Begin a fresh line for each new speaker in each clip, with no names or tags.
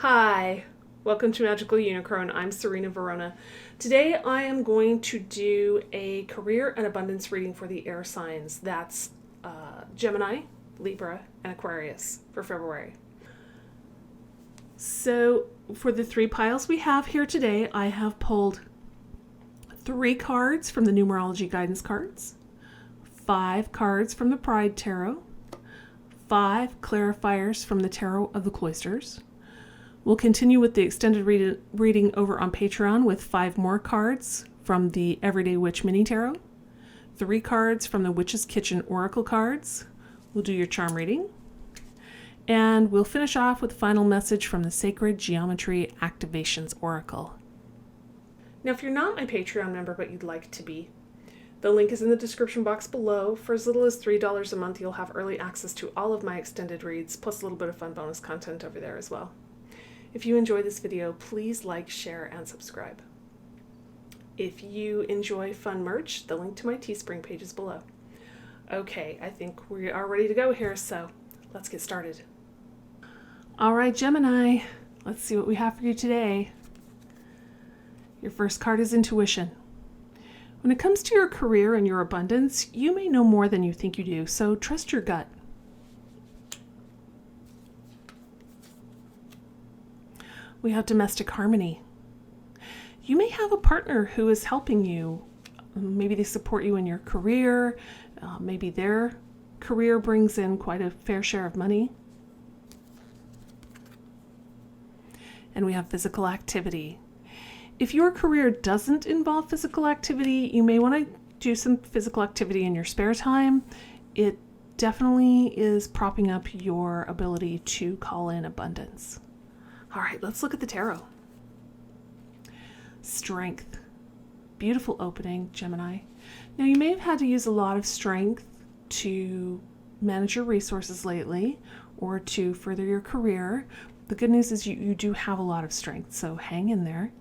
Hi, welcome to Magical Unicorn. I'm Serena Verona. Today I am going to do a career and abundance reading for the air signs. That's Gemini, Libra, and Aquarius for February. So for the three piles we have here today, I have pulled 3 cards from the numerology guidance cards, 5 cards from the Pride Tarot, 5 clarifiers from the Tarot of the Cloisters. We'll continue with the extended reading over on Patreon with 5 more cards from the Everyday Witch Mini Tarot, 3 cards from the Witch's Kitchen Oracle cards. We'll do your charm reading. And we'll finish off with a final message from the Sacred Geometry Activations Oracle. Now, if you're not my Patreon member but you'd like to be, the link is in the description box below. For as little as $3 a month, you'll have early access to all of my extended reads, plus a little bit of fun bonus content over there as well. If you enjoy this video, please like, share, and subscribe. If you enjoy fun merch, the link to my Teespring page is below. Okay, I think we are ready to go here, so let's get started. All right, Gemini, let's see what we have for you today. Your first card is Intuition. When it comes to your career and your abundance, you may know more than you think you do, so trust your gut. We have Domestic Harmony. You may have a partner who is helping you. Maybe they support you in your career. Maybe their career brings in quite a fair share of money. And we have Physical Activity. If your career doesn't involve physical activity, you may want to do some physical activity in your spare time. It definitely is propping up your ability to call in abundance. All right, let's look at the tarot. Strength. Beautiful opening, Gemini. Now, you may have had to use a lot of strength to manage your resources lately or to further your career. The good news is you do have a lot of strength, so hang in there.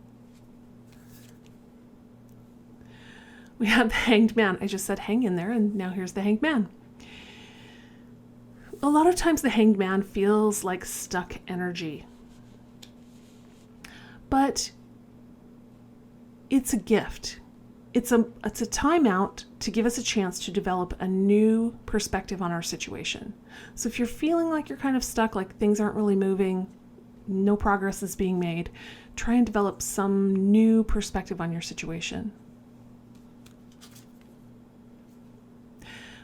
We have the Hanged Man. I just said hang in there, and now here's the Hanged Man. A lot of times the Hanged Man feels like stuck energy. But it's a gift. It's a timeout to give us a chance to develop a new perspective on our situation. So if you're feeling like you're kind of stuck, like things aren't really moving, no progress is being made, try and develop some new perspective on your situation.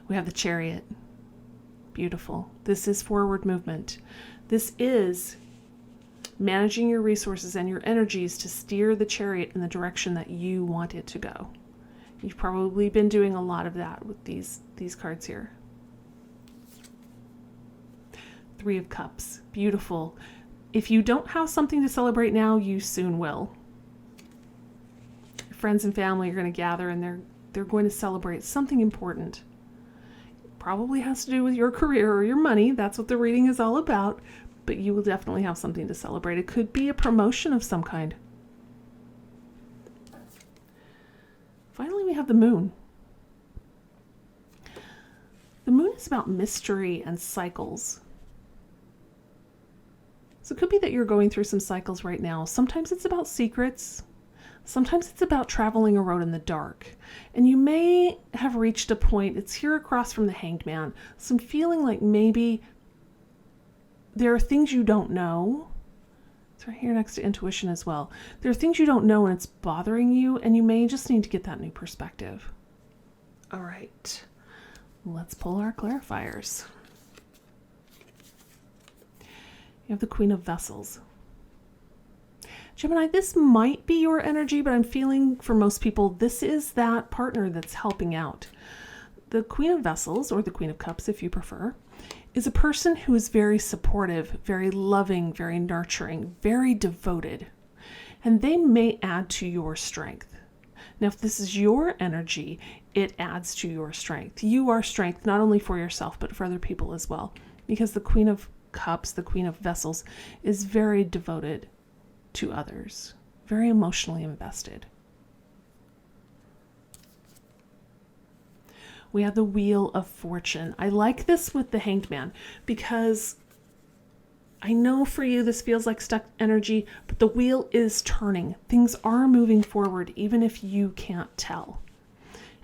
We have the Chariot. Beautiful. This is forward movement. This is managing your resources and your energies to steer the chariot in the direction that you want it to go. You've probably been doing a lot of that with these cards here. 3 of Cups. Beautiful. If you don't have something to celebrate now, you soon will. Your friends and family are going to gather and they're going to celebrate something important. It probably has to do with your career or your money. That's what the reading is all about. But you will definitely have something to celebrate. It could be a promotion of some kind. Finally, we have the Moon. The Moon is about mystery and cycles. So it could be that you're going through some cycles right now. Sometimes it's about secrets. Sometimes it's about traveling a road in the dark. And you may have reached a point, it's here across from the Hanged Man, some feeling like maybe there are things you don't know. It's right here next to Intuition as well. There are things you don't know and it's bothering you, and you may just need to get that new perspective. All right, let's pull our clarifiers. You have the Queen of Vessels. Gemini, this might be your energy, but I'm feeling for most people, this is that partner that's helping out. The Queen of Vessels, or the Queen of Cups if you prefer, is a person who is very supportive, very loving, very nurturing, very devoted, and they may add to your strength. Now, if this is your energy, it adds to your strength. You are strength not only for yourself, but for other people as well, because the Queen of Cups, the Queen of Vessels, is very devoted to others, very emotionally invested. We have the Wheel of Fortune. I like this with the Hanged Man because I know for you this feels like stuck energy, but the wheel is turning. Things are moving forward, even if you can't tell.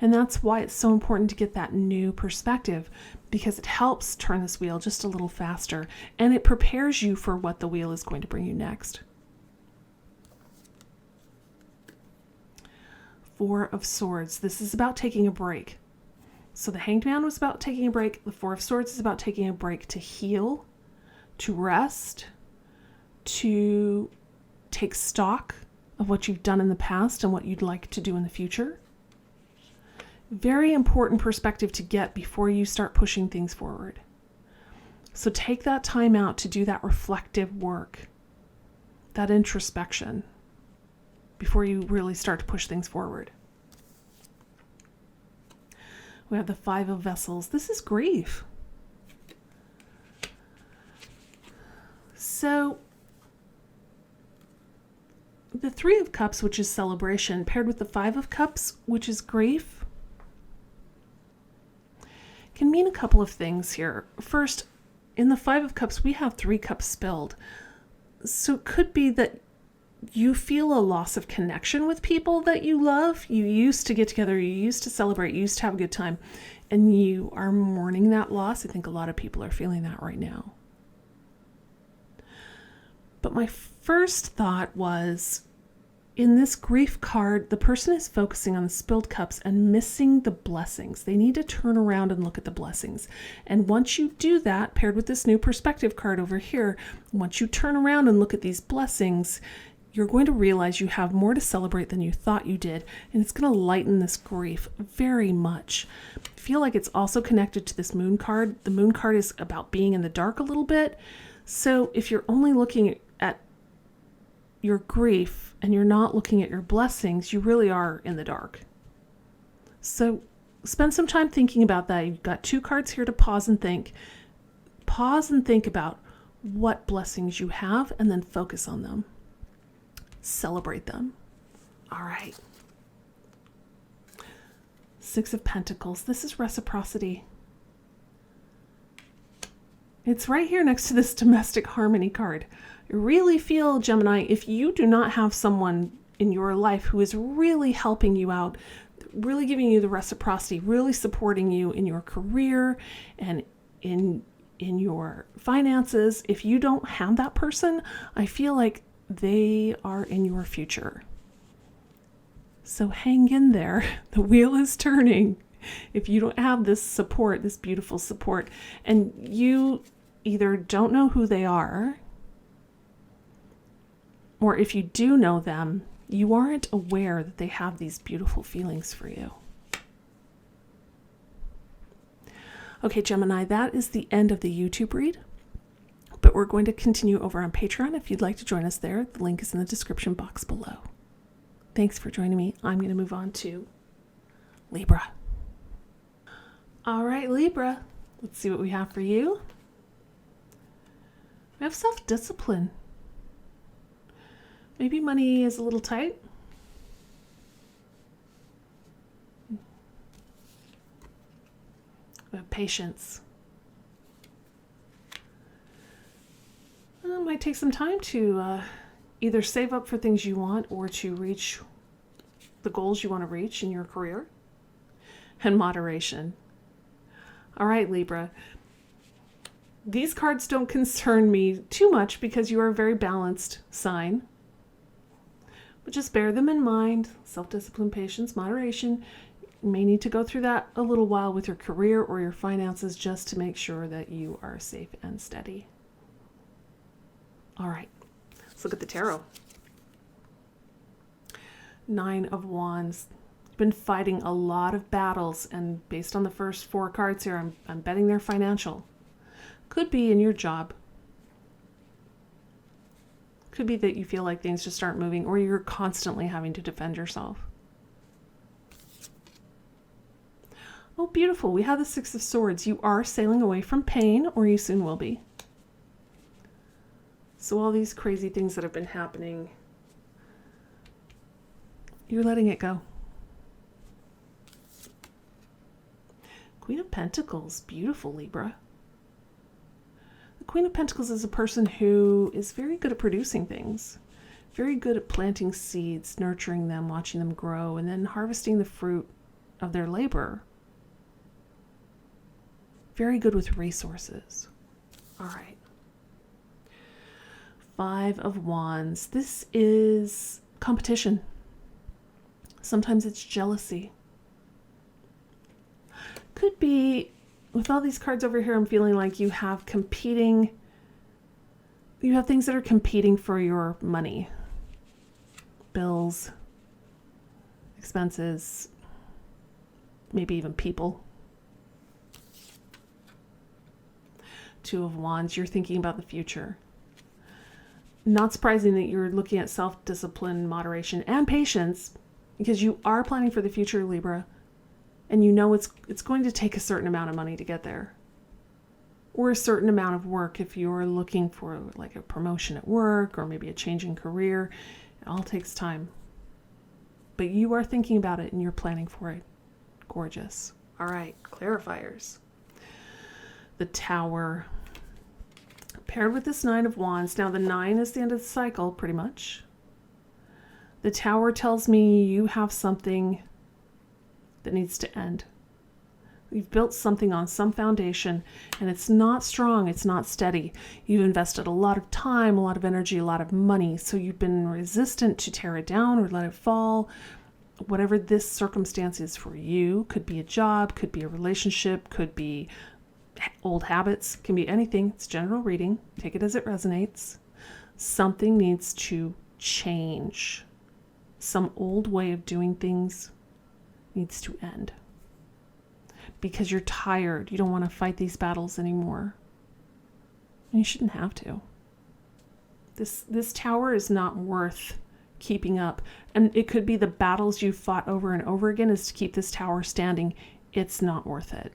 And that's why it's so important to get that new perspective, because it helps turn this wheel just a little faster, and it prepares you for what the wheel is going to bring you next. Four of Swords. This is about taking a break. So the Hanged Man was about taking a break. The Four of Swords is about taking a break to heal, to rest, to take stock of what you've done in the past and what you'd like to do in the future. Very important perspective to get before you start pushing things forward. So take that time out to do that reflective work, that introspection, before you really start to push things forward. We have the Five of Vessels. This is grief. So the Three of Cups, which is celebration, paired with the Five of Cups, which is grief, can mean a couple of things here. First, in the Five of Cups, we have 3 cups spilled. So it could be that you feel a loss of connection with people that you love. You used to get together, you used to celebrate, you used to have a good time, and you are mourning that loss. I think a lot of people are feeling that right now. But my first thought was, in this grief card, the person is focusing on the spilled cups and missing the blessings. They need to turn around and look at the blessings. And once you do that, paired with this new perspective card over here, once you turn around and look at these blessings, you're going to realize you have more to celebrate than you thought you did. And it's going to lighten this grief very much. I feel like it's also connected to this Moon card. The Moon card is about being in the dark a little bit. So if you're only looking at your grief and you're not looking at your blessings, you really are in the dark. So spend some time thinking about that. You've got 2 cards here to pause and think. Pause and think about what blessings you have and then focus on them. Celebrate them. All right. 6 of Pentacles. This is reciprocity. It's right here next to this domestic harmony card. I really feel, Gemini, if you do not have someone in your life who is really helping you out, really giving you the reciprocity, really supporting you in your career and in your finances, if you don't have that person, I feel like they are in your future. So hang in there. The wheel is turning. If you don't have this support, this beautiful support, and you either don't know who they are, or if you do know them, you aren't aware that they have these beautiful feelings for you. Okay, Gemini, that is the end of the YouTube read. But we're going to continue over on Patreon. If you'd like to join us there, the link is in the description box below. Thanks for joining me. I'm going to move on to Libra. All right, Libra, let's see what we have for you. We have self-discipline. Maybe money is a little tight. We have patience. It might take some time to either save up for things you want or to reach the goals you want to reach in your career. And moderation. All right, Libra. These cards don't concern me too much because you are a very balanced sign. But just bear them in mind. Self-discipline, patience, moderation. You may need to go through that a little while with your career or your finances just to make sure that you are safe and steady. All right, let's look at the tarot. 9 of Wands. You've been fighting a lot of battles, and based on the first 4 cards here, I'm betting they're financial. Could be in your job. Could be that you feel like things just aren't moving, or you're constantly having to defend yourself. Oh, beautiful. We have the 6 of Swords. You are sailing away from pain, or you soon will be. So all these crazy things that have been happening, you're letting it go. Queen of Pentacles. Beautiful, Libra. The Queen of Pentacles is a person who is very good at producing things, very good at planting seeds, nurturing them, watching them grow, and then harvesting the fruit of their labor. Very good with resources. All right. 5 of Wands. This is competition. Sometimes it's jealousy. Could be, with all these cards over here, I'm feeling like you have things that are competing for your money. Bills, expenses, maybe even people. 2 of Wands, you're thinking about the future. Not surprising that you're looking at self-discipline, moderation, and patience, because you are planning for the future, Libra, and you know it's going to take a certain amount of money to get there, or a certain amount of work if you're looking for like a promotion at work or maybe a change in career. It all takes time, but you are thinking about it and you're planning for it. Gorgeous. All right, clarifiers. The Tower, paired with this 9 of Wands. Now the 9 is the end of the cycle, pretty much. The Tower tells me you have something that needs to end. You've built something on some foundation and it's not strong, it's not steady. You've invested a lot of time, a lot of energy, a lot of money, so you've been resistant to tear it down or let it fall. Whatever this circumstance is for you, could be a job, could be a relationship, could be old habits, can be anything. It's general reading. Take it as it resonates. Something needs to change. Some old way of doing things needs to end. Because you're tired. You don't want to fight these battles anymore. And you shouldn't have to. This tower is not worth keeping up. And it could be the battles you fought over and over again is to keep this tower standing. It's not worth it.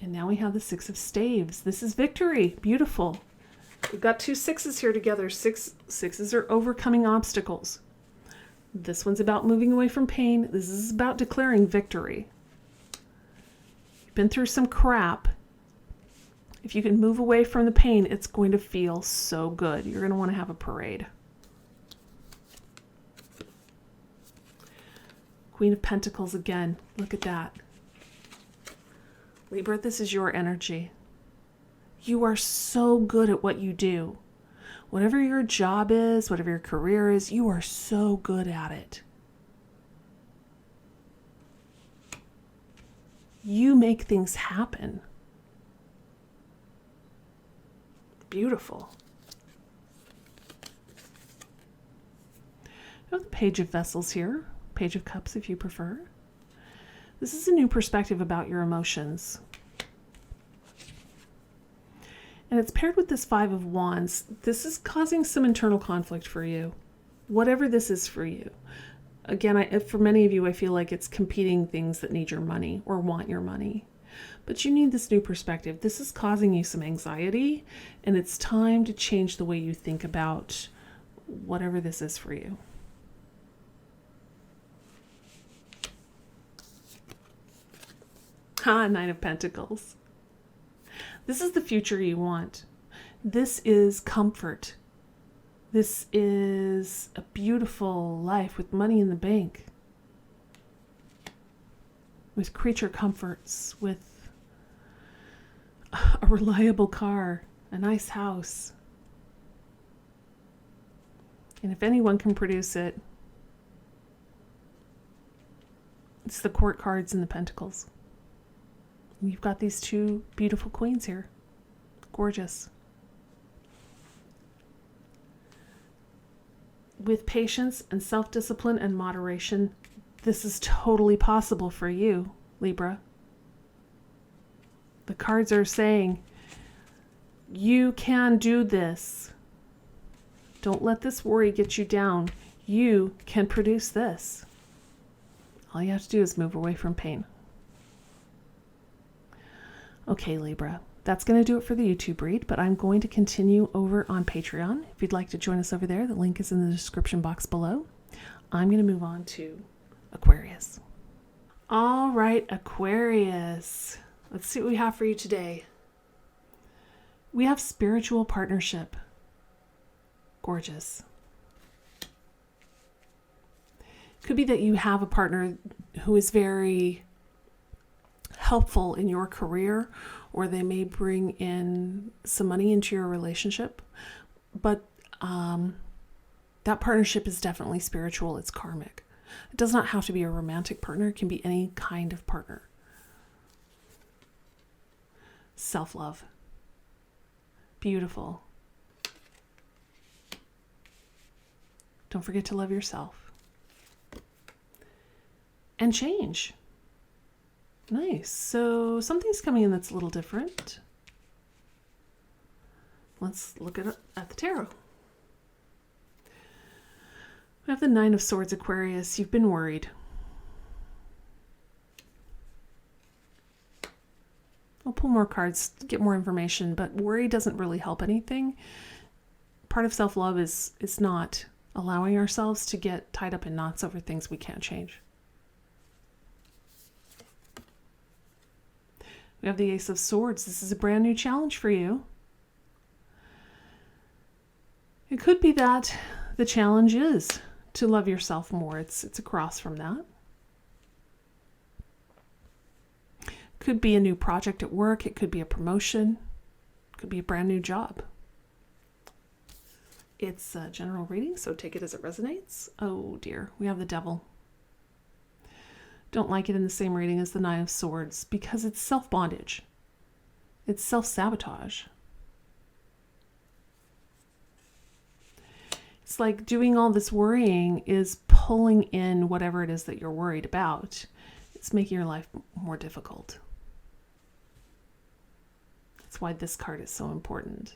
And now we have the 6 of Staves. This is victory. Beautiful. We've got 2 6s here together. Sixes are overcoming obstacles. This one's about moving away from pain. This is about declaring victory. You've been through some crap. If you can move away from the pain, it's going to feel so good. You're going to want to have a parade. Queen of Pentacles again. Look at that. Libra, this is your energy. You are so good at what you do. Whatever your job is, whatever your career is, you are so good at it. You make things happen. Beautiful. I have the Page of Vessels here. Page of Cups if you prefer. This is a new perspective about your emotions. And it's paired with this 5 of Wands. This is causing some internal conflict for you. Whatever this is for you. Again, for many of you, I feel like it's competing things that need your money or want your money. But you need this new perspective. This is causing you some anxiety, and it's time to change the way you think about whatever this is for you. Nine of Pentacles. This is the future you want. This is comfort. This is a beautiful life with money in the bank, with creature comforts, with a reliable car, a nice house. And if anyone can produce it, it's the Court cards and the Pentacles. And you've got these 2 beautiful queens here. Gorgeous. With patience and self-discipline and moderation, this is totally possible for you, Libra. The cards are saying, you can do this. Don't let this worry get you down. You can produce this. All you have to do is move away from pain. Okay, Libra, that's going to do it for the YouTube read, but I'm going to continue over on Patreon. If you'd like to join us over there, the link is in the description box below. I'm going to move on to Aquarius. All right, Aquarius. Let's see what we have for you today. We have spiritual partnership. Gorgeous. Could be that you have a partner who is very helpful in your career, or they may bring in some money into your relationship. But that partnership is definitely spiritual. It's karmic. It does not have to be a romantic partner. It can be any kind of partner. Self-love. Beautiful. Don't forget to love yourself. And change. Nice. So something's coming in that's a little different. Let's look at the tarot. We have the Nine of Swords, Aquarius. You've been worried. I'll pull more cards to get more information, but worry doesn't really help anything. Part of self-love is not allowing ourselves to get tied up in knots over things we can't change. We have the Ace of Swords. This is a brand new challenge for you. It could be that the challenge is to love yourself more. It's across from that. Could be a new project at work. It could be a promotion. It could be a brand new job. It's a general reading, so take it as it resonates. Oh dear, we have the Devil. Don't like it in the same reading as the Nine of Swords because it's self-bondage. It's self-sabotage. It's like doing all this worrying is pulling in whatever it is that you're worried about. It's making your life more difficult. That's why this card is so important.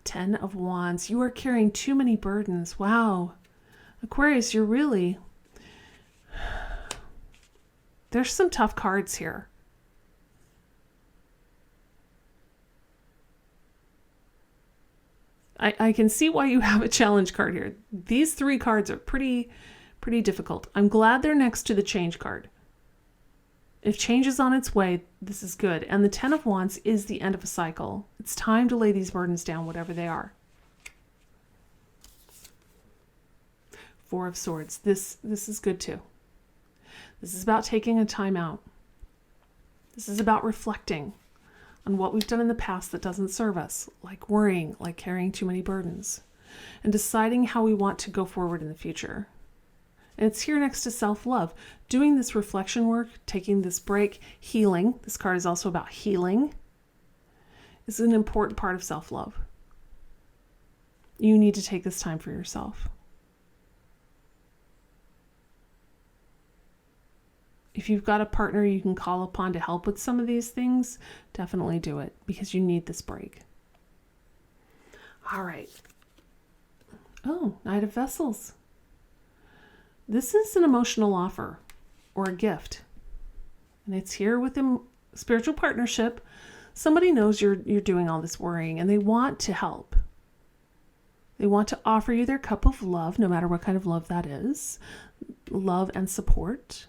10 of Wands. You are carrying too many burdens. Wow. Aquarius, you're really... There's some tough cards here. I can see why you have a challenge card here. These three cards are pretty difficult. I'm glad they're next to the change card. If change is on its way, this is good. And the 10 of Wands is the end of a cycle. It's time to lay these burdens down, whatever they are. 4 of Swords. This is good too. This is about taking a time out. This is about reflecting on what we've done in the past that doesn't serve us, like worrying, like carrying too many burdens, and deciding how we want to go forward in the future. And it's here next to self-love. Doing this reflection work, taking this break, healing. This card is also about healing. Is an important part of self-love. You need to take this time for yourself. If you've got a partner you can call upon to help with some of these things, definitely do it because you need this break. All right. Oh, Knight of Vessels. This is an emotional offer or a gift. And it's here with a spiritual partnership. Somebody knows you're doing all this worrying and they want to help. They want to offer you their cup of love, no matter what kind of love that is. Love and support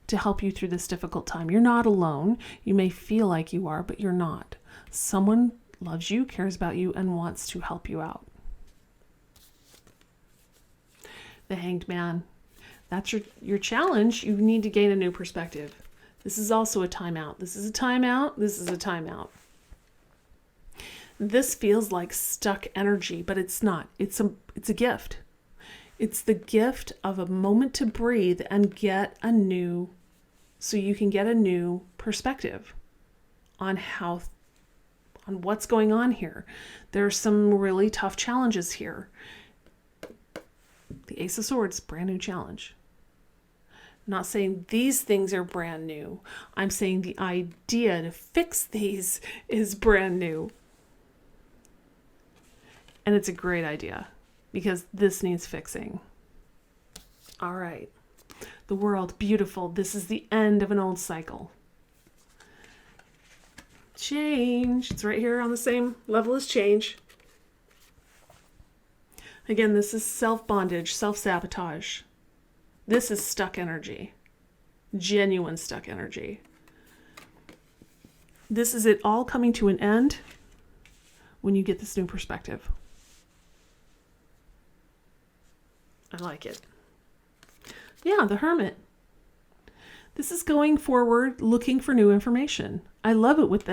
to help you through this difficult time. You're not alone. You may feel like you are, but you're not. Someone loves you, cares about you, and wants to help you out. The Hanged Man. That's your challenge. You need to gain a new perspective. This is also a timeout. This is a timeout. This is a timeout. This feels like stuck energy, but it's not. It's a gift. It's the gift of a moment to breathe and so you can get a new perspective on what's going on here. There's some really tough challenges here. The Ace of Swords, brand new challenge. I'm not saying these things are brand new. I'm saying the idea to fix these is brand new. And it's a great idea because this needs fixing. All right. The World, beautiful. This is the end of an old cycle. Change. It's right here on the same level as change. Again, this is self-bondage, self-sabotage. This is stuck energy. Genuine stuck energy. This is it all coming to an end when you get this new perspective. I like it. Yeah, the Hermit. This is going forward, looking for new information. I love it with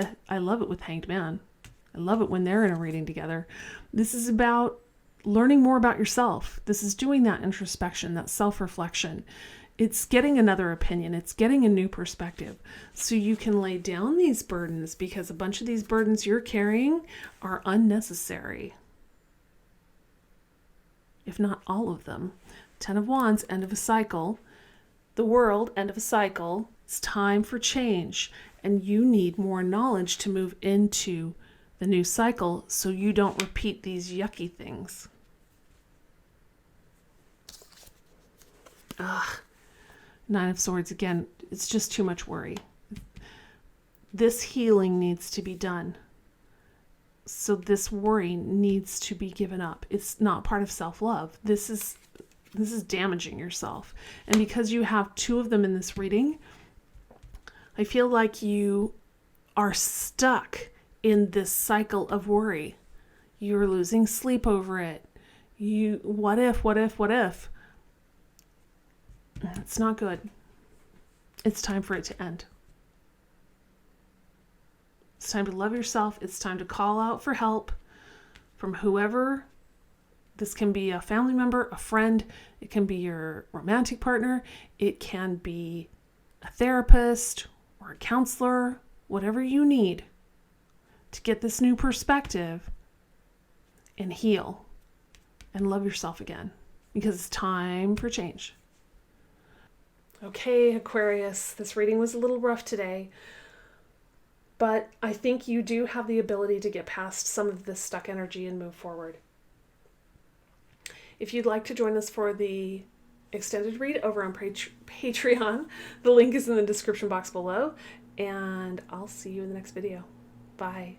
Hanged Man. I love it when they're in a reading together. This is about learning more about yourself. This is doing that introspection, that self-reflection. It's getting another opinion. It's getting a new perspective. So you can lay down these burdens, because a bunch of these burdens you're carrying are unnecessary. If not all of them. 10 of Wands, end of a cycle. The World, end of a cycle. It's time for change. And you need more knowledge to move into the new cycle so you don't repeat these yucky things. Ugh. 9 of Swords, again, it's just too much worry. This healing needs to be done. So this worry needs to be given up. It's not part of self-love. This is damaging yourself. And because you have 2 of them in this reading, I feel like you are stuck in this cycle of worry. You're losing sleep over it. What if? It's not good. It's time for it to end. It's time to love yourself. It's time to call out for help from whoever. This can be a family member, a friend. It can be your romantic partner. It can be a therapist or a counselor, whatever you need to get this new perspective and heal and love yourself again, because it's time for change. Okay, Aquarius, this reading was a little rough today, but I think you do have the ability to get past some of this stuck energy and move forward. If you'd like to join us for the extended read over on Patreon, the link is in the description box below, and I'll see you in the next video. Bye.